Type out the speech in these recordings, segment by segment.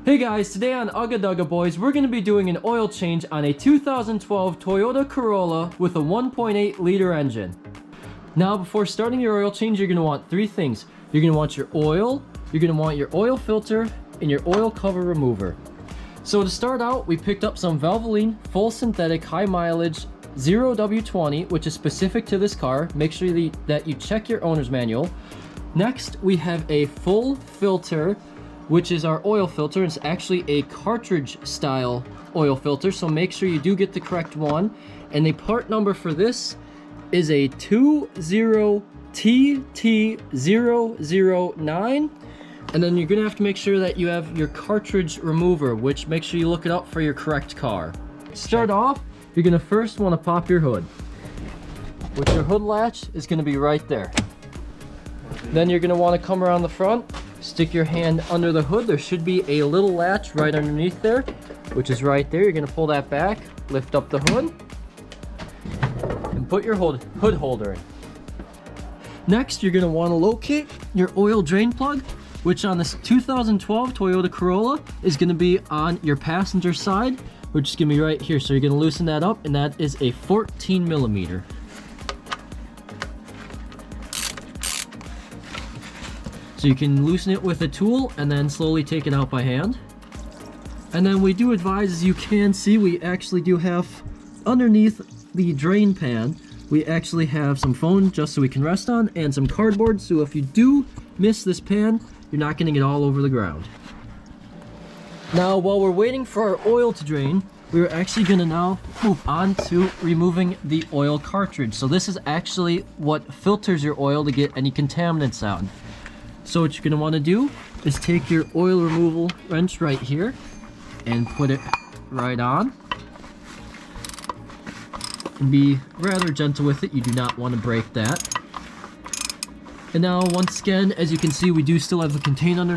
Hey guys, today on Ugga Dugga Bois, we're going to be doing an oil change on a 2012 Toyota Corolla with a 1.8 liter engine. Now before starting your oil change, you're going to want three things. You're going to want your oil, you're going to want your oil filter, and your oil cover remover. So to start out, we picked up some Valvoline full synthetic high mileage 0W20, which is specific to this car. Make sure that you check your owner's manual. Next, we have a full filter, which is our oil filter. It's actually a cartridge style oil filter, so make sure you do get the correct one. And the part number for this is a 20TT009. And then you're gonna have to make sure that you have your cartridge remover, which make sure you look it up for your correct car. Start off, you're gonna first wanna pop your hood, which your hood latch is gonna be right there. Then you're gonna wanna come around the front, stick your hand under the hood. There should be a little latch right underneath there, which is right there. You're gonna pull that back, lift up the hood, and put your hood holder in. Next, you're gonna wanna locate your oil drain plug, which on this 2012 Toyota Corolla is gonna be on your passenger side, which is gonna be right here. So you're gonna loosen that up, and that is a 14 millimeter. So you can loosen it with a tool and then slowly take it out by hand. And then we do advise, as you can see, we actually do have underneath the drain pan, we actually have some foam just so we can rest on, and some cardboard, so if you do miss this pan, you're not gonna get all over the ground. Now, while we're waiting for our oil to drain, we're actually gonna now move on to removing the oil cartridge. So this is actually what filters your oil to get any contaminants out. So what you're gonna wanna do is take your oil removal wrench right here and put it right on. And be rather gentle with it, you do not wanna break that. And now once again, as you can see, we do still have the container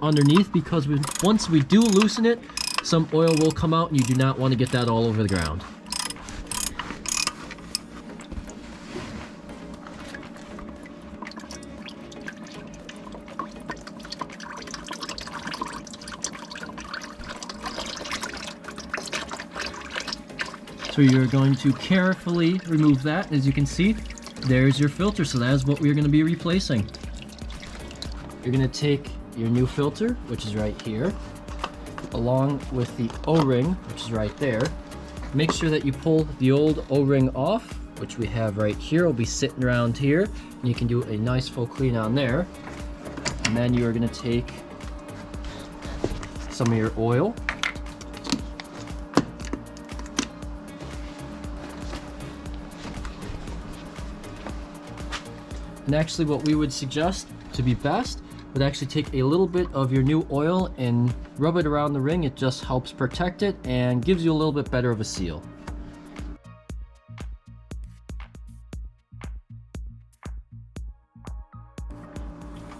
underneath, because once we do loosen it, some oil will come out and you do not wanna get that all over the ground. So you're going to carefully remove that. As you can see, there's your filter. So that is what we're going to be replacing. You're going to take your new filter, which is right here, along with the O-ring, which is right there. Make sure that you pull the old O-ring off, which we have right here. It'll be sitting around here, and you can do a nice full clean on there. And then you are going to take some of your oil, and actually what we would suggest to be best would actually take a little bit of your new oil and rub it around the ring. It just helps protect it and gives you a little bit better of a seal.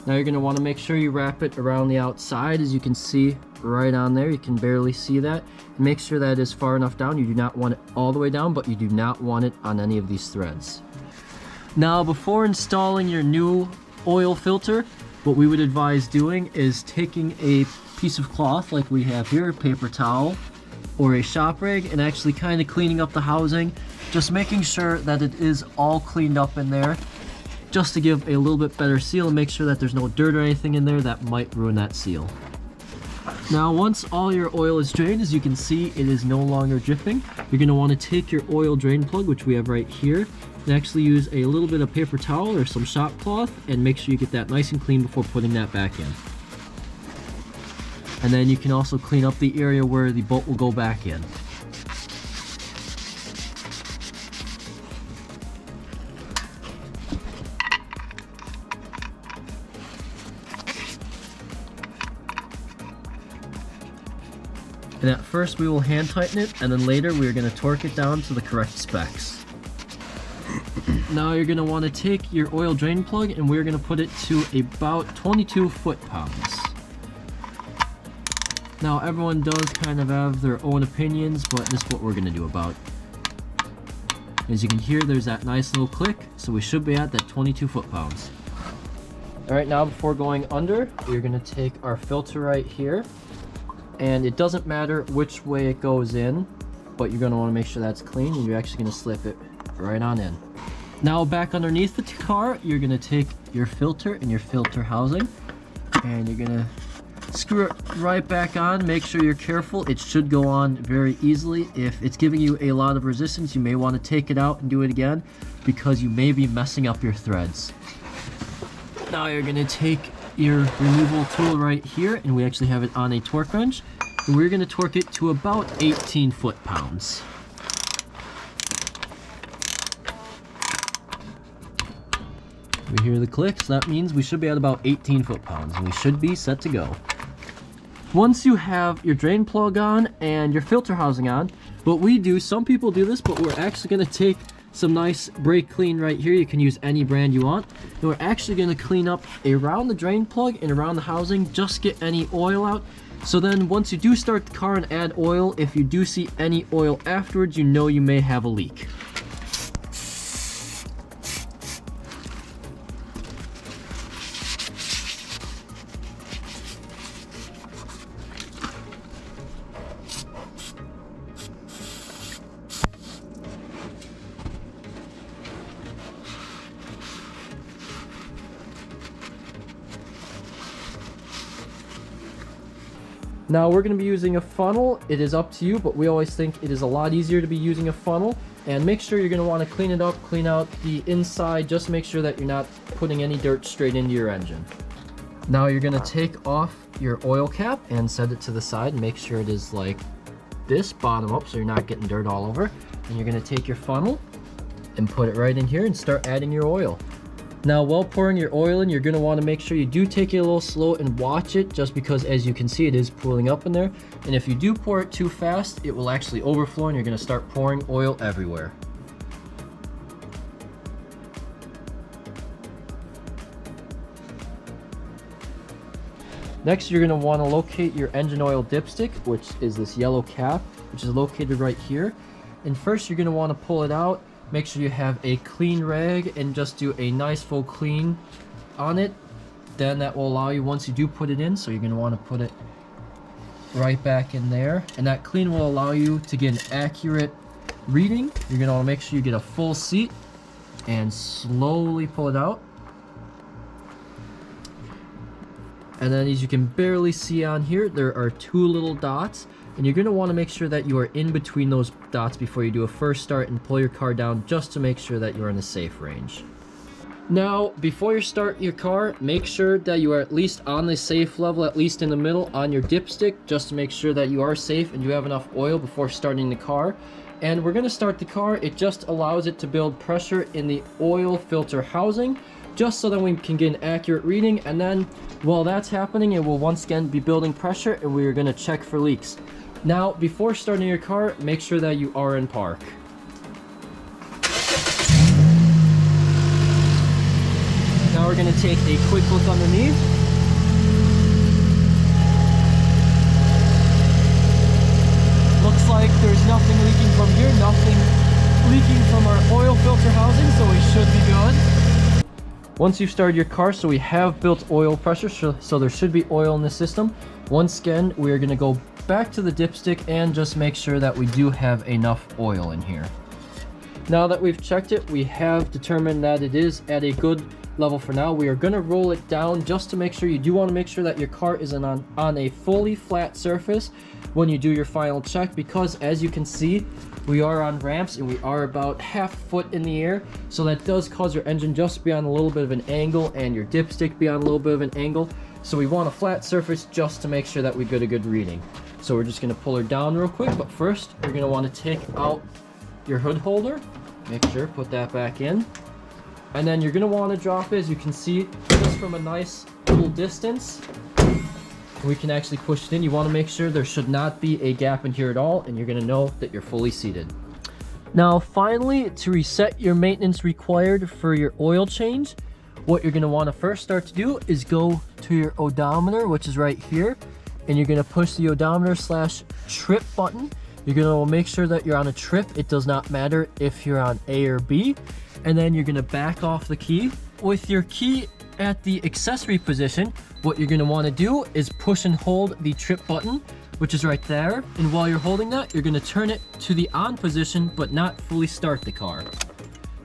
Now you're going to want to make sure you wrap it around the outside. As you can see right on there, you can barely see that. Make sure that it is far enough down. You do not want it all the way down, but you do not want it on any of these threads. Now, before installing your new oil filter, what we would advise doing is taking a piece of cloth like we have here, a paper towel, or a shop rag, and actually kind of cleaning up the housing, just making sure that it is all cleaned up in there, just to give a little bit better seal and make sure that there's no dirt or anything in there that might ruin that seal. Now, once all your oil is drained, as you can see, it is no longer dripping. You're going to want to take your oil drain plug, which we have right here, and actually use a little bit of paper towel or some shop cloth, and make sure you get that nice and clean before putting that back in. And then you can also clean up the area where the bolt will go back in. And at first we will hand tighten it, and then later we are going to torque it down to the correct specs. Now you're going to want to take your oil drain plug, and we're going to put it to about 22 foot-pounds. Now everyone does kind of have their own opinions, but this is what we're going to do about it. As you can hear, there's that nice little click, so we should be at that 22 foot-pounds. All right, now before going under, we're gonna take our filter right here, and it doesn't matter which way it goes in, but you're going to want to make sure that's clean, and you're actually going to slip it right on in. Now back underneath the car, you're going to take your filter and your filter housing, and you're going to screw it right back on. Make sure you're careful. It should go on very easily. If it's giving you a lot of resistance, you may want to take it out and do it again, because you may be messing up your threads. Now you're going to take your removal tool right here, and we actually have it on a torque wrench, and we're going to torque it to about 18 foot-pounds. We hear the click, so that means we should be at about 18 foot-pounds, and we should be set to go. Once you have your drain plug on and your filter housing on, what we do, some people do this, but we're actually going to take some nice brake clean right here. You can use any brand you want. And we're actually going to clean up around the drain plug and around the housing, just get any oil out. So then once you do start the car and add oil, if you do see any oil afterwards, you know you may have a leak. Now we're going to be using a funnel. It is up to you, but we always think it is a lot easier to be using a funnel. And make sure you're going to want to clean it up, clean out the inside, just make sure that you're not putting any dirt straight into your engine. Now you're going to take off your oil cap and set it to the side and make sure it is like this, bottom up, so you're not getting dirt all over. And you're going to take your funnel and put it right in here and start adding your oil. Now while pouring your oil in, you're going to want to make sure you do take it a little slow and watch it, just because as you can see it is pooling up in there, and if you do pour it too fast it will actually overflow and you're going to start pouring oil everywhere. Next you're going to want to locate your engine oil dipstick, which is this yellow cap, which is located right here, and first you're going to want to pull it out. Make sure you have a clean rag and just do a nice full clean on it. Then that will allow you, once you do put it in, so you're going to want to put it right back in there. And that clean will allow you to get an accurate reading. You're going to want to make sure you get a full seat and slowly pull it out. And then as you can barely see on here, there are two little dots. And you're going to want to make sure that you are in between those dots before you do a first start and pull your car down, just to make sure that you're in a safe range. Now, before you start your car, make sure that you are at least on the safe level, at least in the middle on your dipstick, just to make sure that you are safe and you have enough oil before starting the car. And we're going to start the car. It just allows it to build pressure in the oil filter housing, just so that we can get an accurate reading. And then while that's happening, it will once again be building pressure, and we are going to check for leaks. Now, before starting your car, make sure that you are in park. Now we're going to take a quick look underneath. Looks like there's nothing leaking from here, nothing leaking from our oil filter housing, so we should be good. Once you've started your car, so we have built oil pressure, so there should be oil in the system. Once again, we're going to go back to the dipstick and just make sure that we do have enough oil in here. Now that we've checked it, we have determined that it is at a good level for now. We are going to roll it down just to make sure. You do want to make sure that your car is on a fully flat surface when you do your final check, because as you can see, we are on ramps and we are about half foot in the air, so that does cause your engine just to be on a little bit of an angle and your dipstick be on a little bit of an angle. So we want a flat surface just to make sure that we get a good reading. So we're just going to pull her down real quick, but first you're going to want to take out your hood holder. Make sure, put that back in. And then you're going to want to drop it, as you can see, just from a nice little distance. We can actually push it in. You want to make sure there should not be a gap in here at all, and you're going to know that you're fully seated. Now finally, to reset your maintenance required for your oil change, what you're going to want to first start to do is go to your odometer, which is right here, and you're going to push the odometer/trip button. You're going to make sure that you're on a trip. It does not matter if you're on A or B. And then you're going to back off the key. With your key at the accessory position, what you're gonna wanna do is push and hold the trip button, which is right there. And while you're holding that, you're gonna turn it to the on position, but not fully start the car.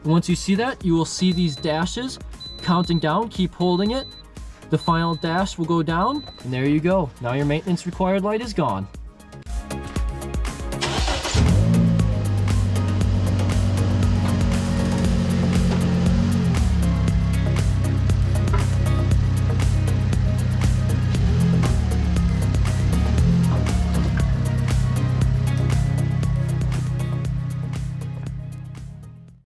Once you see that, you will see these dashes counting down. Keep holding it. The final dash will go down, and there you go. Now your maintenance required light is gone.